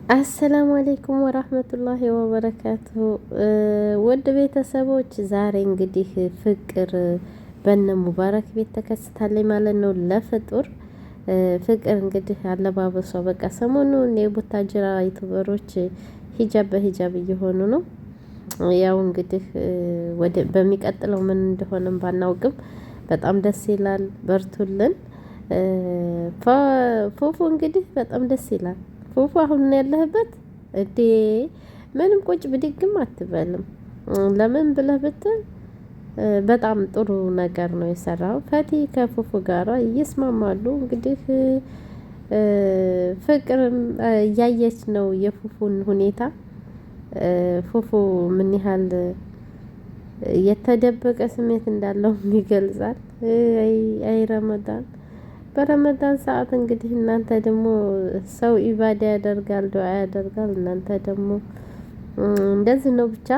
አሰላሙ አሌይኩም ወራህመቱላሂ ወበረካቱ። ውድ ቤተሰቦች ዛሬ እንግዲህ ፍቅር በነ ሙባረክ ቤት ተከስታለች ማለት ነው። ለፍጡር ፍቅር እንግዲህ አለባበሷ በቃ ሰሞኑን የቡታጅራ ዩቱበሮች ሂጃብ በሂጃብ እየሆኑ ነው። ያው እንግዲህ በሚቀጥለው ምን እንደሆነም ባናውቅም በጣም ደስ ይላል። በርቱልን። ፉፉ እንግዲህ በጣም ደስ ይላል። ፉፉ አሁን ያለህበት እዴ ምንም ቁጭ ብድግም አትበልም። ለምን ብለህ ብትል በጣም ጥሩ ነገር ነው የሰራው። ፈቲ ከፉፉ ጋራ እየስማማሉ እንግዲህ ፍቅርም እያየች ነው የፉፉን ሁኔታ። ፉፉ ምን ያህል የተደበቀ ስሜት እንዳለው ይገልጻል። አይ ረመዳን በረመዳን ሰዓት እንግዲህ እናንተ ደግሞ ሰው ኢባዳ ያደርጋል፣ ዱዓ ያደርጋል። እናንተ ደግሞ እንደዚህ ነው። ብቻ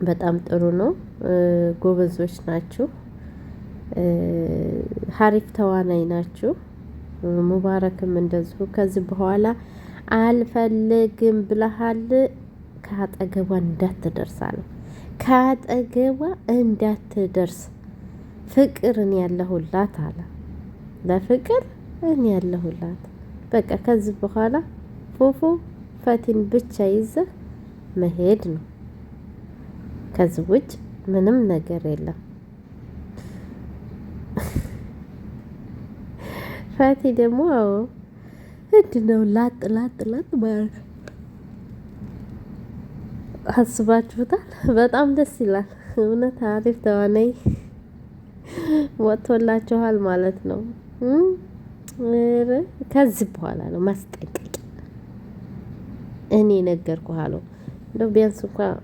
በጣም ጥሩ ነው። ጎበዞች ናችሁ። ሀሪፍ ተዋናይ ናችሁ። ሙባረክም እንደዚሁ ከዚህ በኋላ አልፈልግም ብለሃል፣ ከአጠገቧ እንዳትደርስ አለ። ከአጠገቧ እንዳትደርስ ፍቅርን ያለሁላት አለ። ለፍቅር እኔ ያለሁላት በቃ ከዚህ በኋላ ፉፉ ፈቲን ብቻ ይዘህ መሄድ ነው። ከዚህ ውጭ ምንም ነገር የለም። ፈቲ ደግሞ አዎ ነው ላጥ ላጥ ላጥ ማለት አስባችሁታል? በጣም ደስ ይላል። እውነት አሪፍ ተዋናይ ወጥቶላችኋል ማለት ነው። ከዚህ በኋላ ነው ማስጠንቀቂያ እኔ ነገርኩህ አለው። እንደው ቢያንስ እንኳን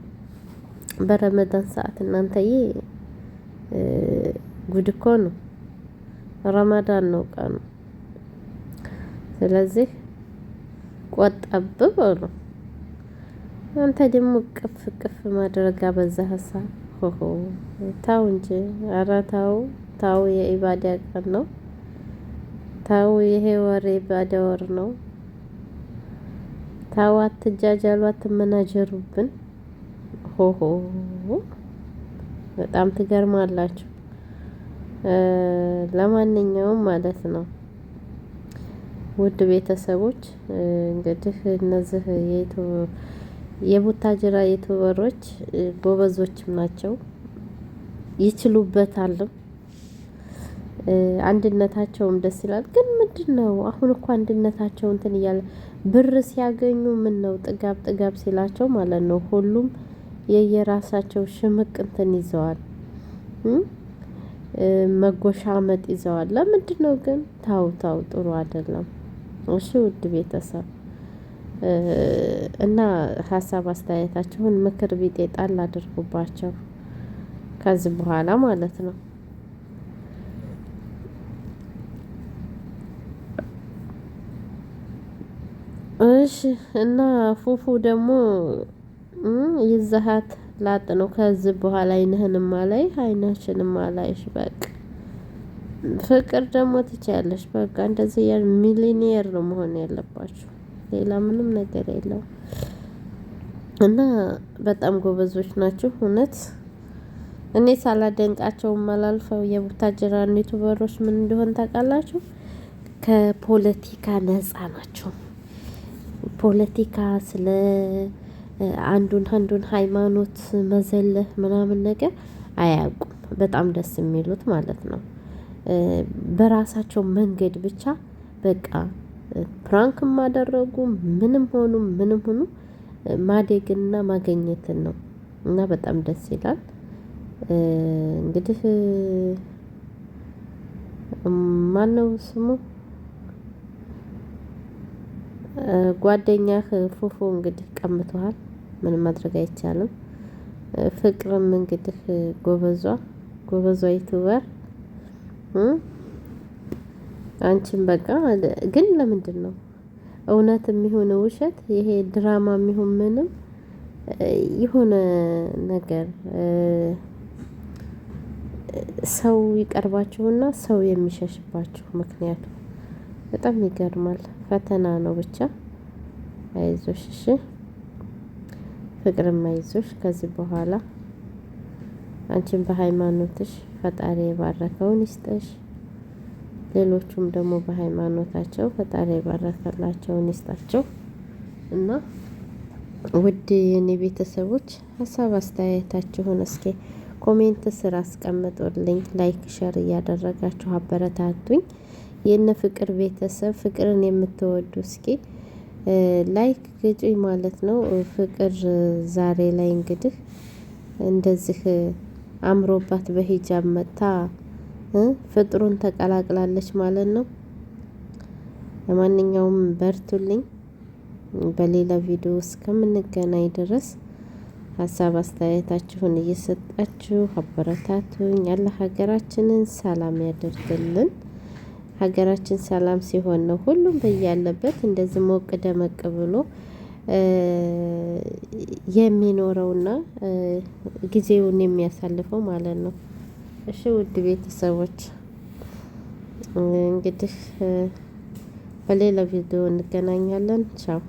በረመዳን ሰዓት እናንተዬ ጉድ እኮ ነው። ረመዳን ነው ቀኑ። ስለዚህ ቆጠብ በሉ። አንተ ደግሞ ቅፍ ቅፍ ማድረግ አበዛህ። ሀሳብ ታው እንጂ ኧረ ታው ታው፣ የኢባዳ ቀን ነው። ታው ይሄ ወር የኢባዳ ወር ነው። ታው አትጃጃሉ፣ አትመናጀሩብን። ሆሆ በጣም ትገርማላችሁ። ለማንኛውም ማለት ነው ውድ ቤተሰቦች እንግዲህ እነዚህ የቡታጅራ ዩቱበሮች ጎበዞችም ናቸው፣ ይችሉበታልም። አንድነታቸውም ደስ ይላል። ግን ምንድን ነው አሁን እኮ አንድነታቸው እንትን እያለ ብር ሲያገኙ ምን ነው ጥጋብ ጥጋብ ሲላቸው ማለት ነው ሁሉም የየራሳቸው ሽምቅ እንትን ይዘዋል፣ መጎሻመጥ ይዘዋል። ለምንድን ነው ግን? ታው ታው ጥሩ አይደለም። እሺ ውድ ቤተሰብ እና ሀሳብ አስተያየታችሁን ምክር ቢጤ ጣል አድርጉባቸው ከዚህ በኋላ ማለት ነው። እሺ እና ፉፉ ደግሞ ይዘሃት ላጥ ነው። ከዚህ በኋላ አይንህንም አላይ አይናችንም አላይሽ። በቃ ፍቅር ደግሞ ትችያለሽ። በቃ እንደዚህ ሚሊኒየር ነው መሆን ያለባችሁ። ሌላ ምንም ነገር የለውም። እና በጣም ጎበዞች ናችሁ እውነት። እኔ ሳላደንቃቸውም አላልፈው የቡታጅራ ዩቱበሮች ምን እንደሆን ታውቃላችሁ? ከፖለቲካ ነፃ ናቸው። ፖለቲካ ስለ አንዱን ሃይማኖት መዘለህ ምናምን ነገር አያውቁም። በጣም ደስ የሚሉት ማለት ነው። በራሳቸው መንገድ ብቻ በቃ ፕራንክም አደረጉ ምንም ሆኑ ማደግና ማገኘትን ነው። እና በጣም ደስ ይላል። እንግዲህ ማነው ስሙ ጓደኛህ ፉፉ እንግዲህ ቀምተዋል። ምንም ማድረግ አይቻልም። ፍቅርም እንግዲህ ጎበዟ ዩቱበር አንቺም በቃ ግን ለምንድን ነው እውነት የሚሆን ውሸት፣ ይሄ ድራማ የሚሆን ምንም የሆነ ነገር ሰው ይቀርባችሁና ሰው የሚሸሽባችሁ ምክንያቱ በጣም ይገርማል። ፈተና ነው ብቻ አይዞ አይዞሽ እሺ፣ ፍቅርም አይዞሽ። ከዚህ በኋላ አንቺን በሃይማኖትሽ ፈጣሪ የባረከውን ይስጠሽ። ሌሎቹም ደግሞ በሃይማኖታቸው ፈጣሪ የባረከላቸውን ይስጣቸው እና ውድ የኔ ቤተሰቦች ሀሳብ አስተያየታችሁን እስኪ ኮሜንት ስር አስቀምጡልኝ። ላይክ ሸር እያደረጋችሁ አበረታቱኝ። የነ ፍቅር ቤተሰብ ፍቅርን የምትወዱ እስኪ ላይክ ግጩኝ ማለት ነው። ፍቅር ዛሬ ላይ እንግዲህ እንደዚህ አምሮባት በሂጃብ መጥታ ፍጥሩን ተቀላቅላለች ማለት ነው። ለማንኛውም በርቱልኝ። በሌላ ቪዲዮ እስከምንገናኝ ድረስ ሀሳብ አስተያየታችሁን እየሰጣችሁ አበረታቱኝ። አላህ ሀገራችንን ሰላም ያደርግልን። ሀገራችን ሰላም ሲሆን ነው ሁሉም በያለበት እንደዚህ ሞቅ ደመቅ ብሎ የሚኖረውና ጊዜውን የሚያሳልፈው ማለት ነው። እሺ ውድ ቤተሰቦች እንግዲህ በሌላ ቪዲዮ እንገናኛለን። ቻው